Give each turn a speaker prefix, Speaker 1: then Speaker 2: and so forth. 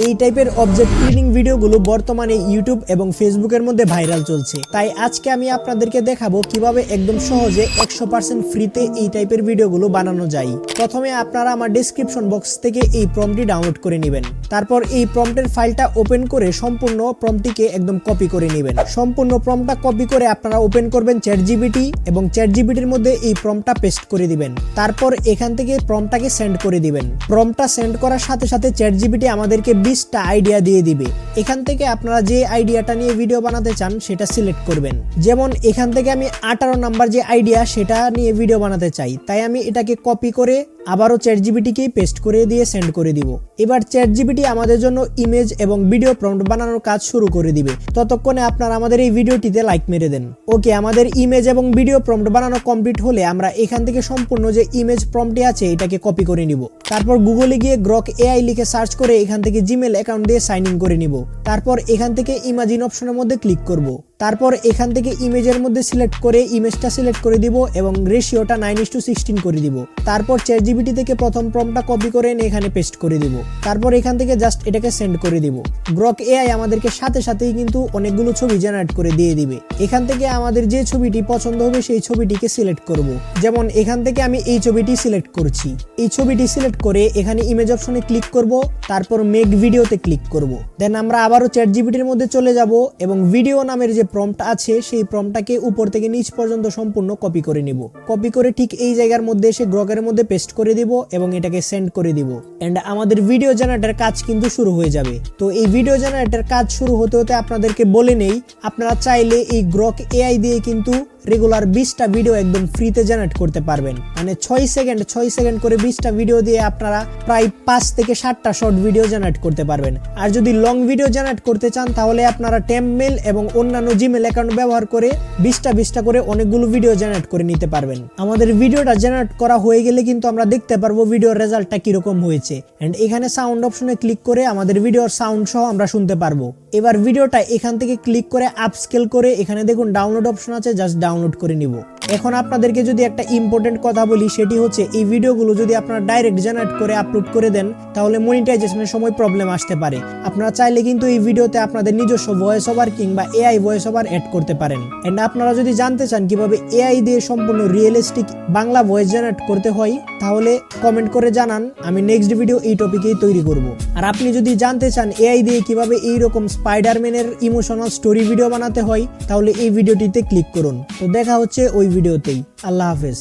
Speaker 1: এই টাইপের object cleaning ভিডিওগুলো বর্তমানে ইউটিউব এবং ফেসবুকের মধ্যে ভাইরাল চলছে। তাই আজকে আমি আপনাদেরকে দেখাবো কিভাবে একদম সহজে 100% ফ্রিতে এই টাইপের ভিডিওগুলো বানানো যায়। প্রথমে আপনারা আমার ডেসক্রিপশন বক্স থেকে এই প্রম্পটটি ডাউনলোড করে নেবেন। তারপর এই প্রম্পটের ফাইলটা ওপেন করে সম্পূর্ণ প্রম্পটটিকে একদম কপি করে নেবেন। সম্পূর্ণ প্রম্পটটা কপি করে আপনারা ওপেন করবেন চ্যাটজিপিটি এবং চ্যাটজিপিটির মধ্যে এই প্রম্পটটা পেস্ট করে দিবেন। তারপর এখান থেকে প্রম্পটটাকে সেন্ড করে দিবেন। প্রম্পটটা সেন্ড করার সাথে সাথে চ্যাটজিপিটি আমাদেরকে 20টা আইডিয়া দিয়ে দিবে। এখান থেকে আপনারা যে আইডিয়াটা নিয়ে ভিডিও বানাতে চান সেটা সিলেক্ট করবেন। যেমন এখান থেকে আমি 18 নাম্বার যে আইডিয়া সেটা নিয়ে ভিডিও বানাতে চাই, তাই আমি এটাকে কপি করে আবারও চ্যাটজিপিটিকে পেস্ট করে দিয়ে সেন্ড করে দিব। এবার চ্যাটজিপিটি আমাদের জন্য ইমেজ এবং ভিডিও প্রম্পট বানানোর কাজ শুরু করে দিবে। ততক্ষণে আপনারা আমাদের এই ভিডিওটিতে লাইক মেরে দেন। ওকে, আমাদের ইমেজ এবং ভিডিও প্রম্পট বানানো কমপ্লিট হলে আমরা এখান থেকে সম্পূর্ণ যে ইমেজ প্রম্পটটি আছে এটাকে কপি করে নিব। তারপর গুগলে গিয়ে গ্রক এআই লিখে সার্চ করে এখান থেকে জিমেল অ্যাকাউন্ট দিয়ে সাইন ইন করে নিব। তারপর এখান থেকে ইমাজিন অপশনের মধ্যে ক্লিক করব। তারপর এখান থেকে ইমেজের মধ্যে সিলেক্ট করে ইমেজটা সিলেক্ট করে দিব এবং রেশিওটা 9:16 করে দিব। তারপর চ্যাটজিপিটি থেকে প্রথম প্রম্পটটা কপি করে এনে এখানে পেস্ট করে দিব। তারপর এখান থেকে জাস্ট এটাকে সেন্ড করে দিব। গ্রক এআই আমাদেরকে সাথে সাথেই কিন্তু অনেকগুলো ছবি জেনারেট করে দিয়ে দিবে। এখান থেকে আমাদের যে ছবিটি পছন্দ হবে সেই ছবিটিকে সিলেক্ট করব। যেমন এখান থেকে আমি এই ছবিটি সিলেক্ট করছি। এই ছবিটি সিলেক্ট করে এখানে ইমেজ অপশনে ক্লিক করব। তারপর মেক ভিডিওতে ক্লিক করব। দেন আমরা আবারও চ্যাটজিপিটির মধ্যে চলে যাব এবং ভিডিও নামের যে প্রম্পট আছে সেই প্রম্পটটাকে উপর থেকে নিচ পর্যন্ত সম্পূর্ণ কপি করে নিব। কপি করে ঠিক এই জায়গার মধ্যে এসে গ্রকের মধ্যে পেস্ট করে দিব এবং এটাকে সেন্ড করে দিব। এন্ড আমাদের ভিডিও জেনারেটর কাজ কিন্তু শুরু হয়ে যাবে। তো এই ভিডিও জেনারেটর কাজ শুরু হতে হতে আপনাদেরকে বলে নেই, আপনারা চাইলে এই গ্রক এআই দিয়ে কিন্তু রেগুলার 20টা ভিডিও একদম ফ্রিতে জেনারেট করতে পারবেন। মানে 6 সেকেন্ড করে 20টা ভিডিও দিয়ে আপনারা প্রায় 5 থেকে 7টা শর্ট ভিডিও জেনারেট করতে পারবেন। আর যদি লং ভিডিও জেনারেট করতে চান তাহলে আপনারা টেম্পমেল এবং অন্যান্য জিমেল অ্যাকাউন্ট ব্যবহার করে 20টা করে অনেকগুলো ভিডিও জেনারেট করে নিতে পারবেন। আমাদের ভিডিওটা জেনারেট করা হয়ে গেলে কিন্তু আমরা দেখতে পারবো ভিডিওর রেজাল্টটা কিরকম হয়েছে। এন্ড এখানে সাউন্ড অপশনে ক্লিক করে আমাদের ভিডিওর সাউন্ড সহ আমরা শুনতে পারবো। এবার ভিডিওটা এখান থেকে ক্লিক করে আপস্কেল করে এখানে দেখুন ডাউনলোড অপশন আছে, জাস্ট ডাউনলোড করে নিব। এখন আপনাদেরকে যদি একটা ইম্পর্টেন্ট কথা বলি, সেটি হচ্ছে এই ভিডিওগুলো যদি আপনারা ডাইরেক্ট জেনারেট করে আপলোড করে দেন তাহলে মনিটাইজেশনের সময় প্রবলেম আসতে পারে। আপনারা চাইলে কিন্তু এই ভিডিওতে আপনাদের নিজস্ব ভয়েস ওভার কিংবা এআই ভয়েস ওভার অ্যাড করতে পারেন। এন্ড আপনারা যদি জানতে চান কিভাবে এআই দিয়ে সম্পূর্ণ রিয়েলিস্টিক বাংলা ভয়েস জেনারেট করতে হয় তাহলে কমেন্ট করে জানান, আমি নেক্সট ভিডিও এই টপিকেই তৈরি করব। আর আপনি যদি জানতে চান এআই দিয়ে কিভাবে এইরকম স্পাইডারম্যানের ইমোশনাল স্টোরি ভিডিও বানাতে হয় তাহলে এই ভিডিওটিতে ক্লিক করুন। তো দেখা হচ্ছে ওই ভিডিওতেই। আল্লাহ হাফেজ।